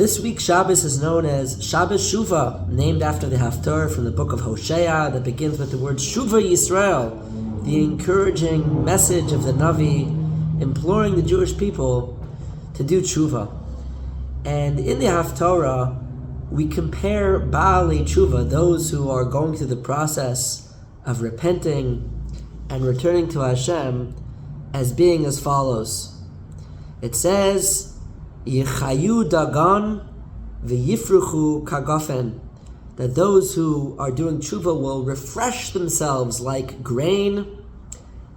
This week's Shabbos is known as Shabbos Shuvah, named after the Haftarah from the book of Hosea that begins with the word Shuvah Yisrael, the encouraging message of the Navi imploring the Jewish people to do tshuva. And in the Haftarah, we compare Baalei Tshuva, those who are going through the process of repenting and returning to Hashem, as being as follows. It says, Yichayu dagan v'yifruchu kagafen, that those who are doing tshuva will refresh themselves like grain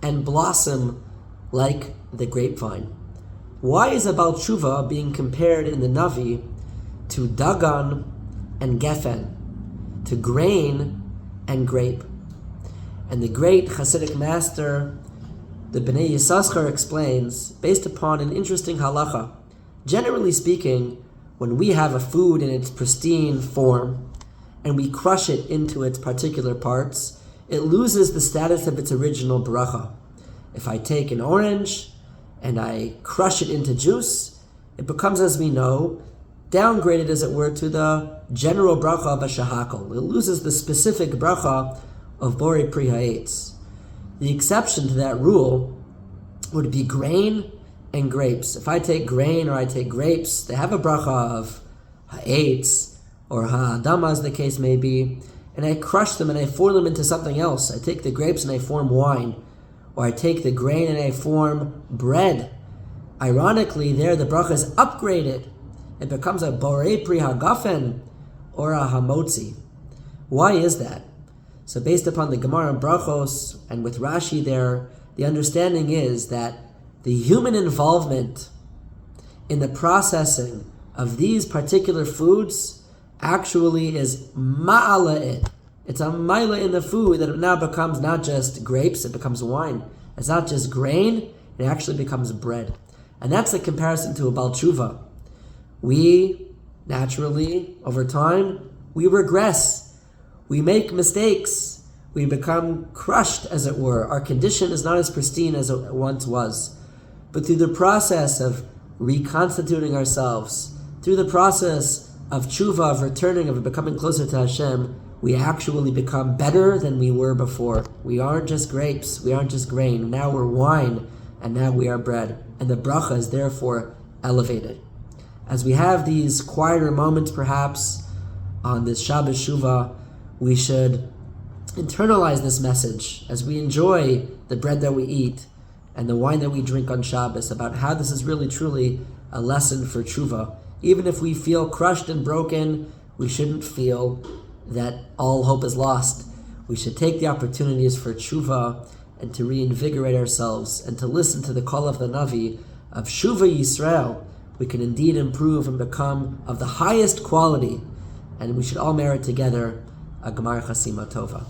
and blossom like the grapevine. Why is about tshuva being compared in the Navi to dagan and gefen, to grain and grape? And the great Hasidic master, the Bnei Yissaschar, explains, based upon an interesting halacha. Generally speaking, when we have a food in its pristine form and we crush it into its particular parts, it loses the status of its original bracha. If I take an orange and I crush it into juice, it becomes, as we know, downgraded, as it were, to the general bracha of a shahakal. It loses the specific bracha of borei pri ha'etz. The exception to that rule would be grain and grapes. If I take grain or I take grapes, they have a bracha of ha'etz or ha'adama, as the case may be, and I crush them and I form them into something else. I take the grapes and I form wine, or I take the grain and I form bread. Ironically, there the bracha is upgraded. It becomes a borei pri hagafen or a hamotzi. Why is that? So based upon the Gemara and Brachos, and with Rashi there, the understanding is that the human involvement in the processing of these particular foods actually is ma'ala'it. It's a ma'ala in the food that it now becomes not just grapes, it becomes wine. It's not just grain, it actually becomes bread. And that's the comparison to a Baal Tshuva. We, naturally, over time, we regress. We make mistakes. We become crushed, as it were. Our condition is not as pristine as it once was. But through the process of reconstituting ourselves, through the process of tshuva, of returning, of becoming closer to Hashem, we actually become better than we were before. We aren't just grapes, we aren't just grain. Now we're wine, and now we are bread. And the bracha is therefore elevated. As we have these quieter moments, perhaps, on this Shabbos Shuvah, we should internalize this message as we enjoy the bread that we eat and the wine that we drink on Shabbos, about how this is really truly a lesson for tshuva. Even if we feel crushed and broken, we shouldn't feel that all hope is lost. We should take the opportunities for tshuva and to reinvigorate ourselves and to listen to the call of the Navi of Shuvah Yisrael. We can indeed improve and become of the highest quality, and we should all merit together a Gemar Chasima Tova.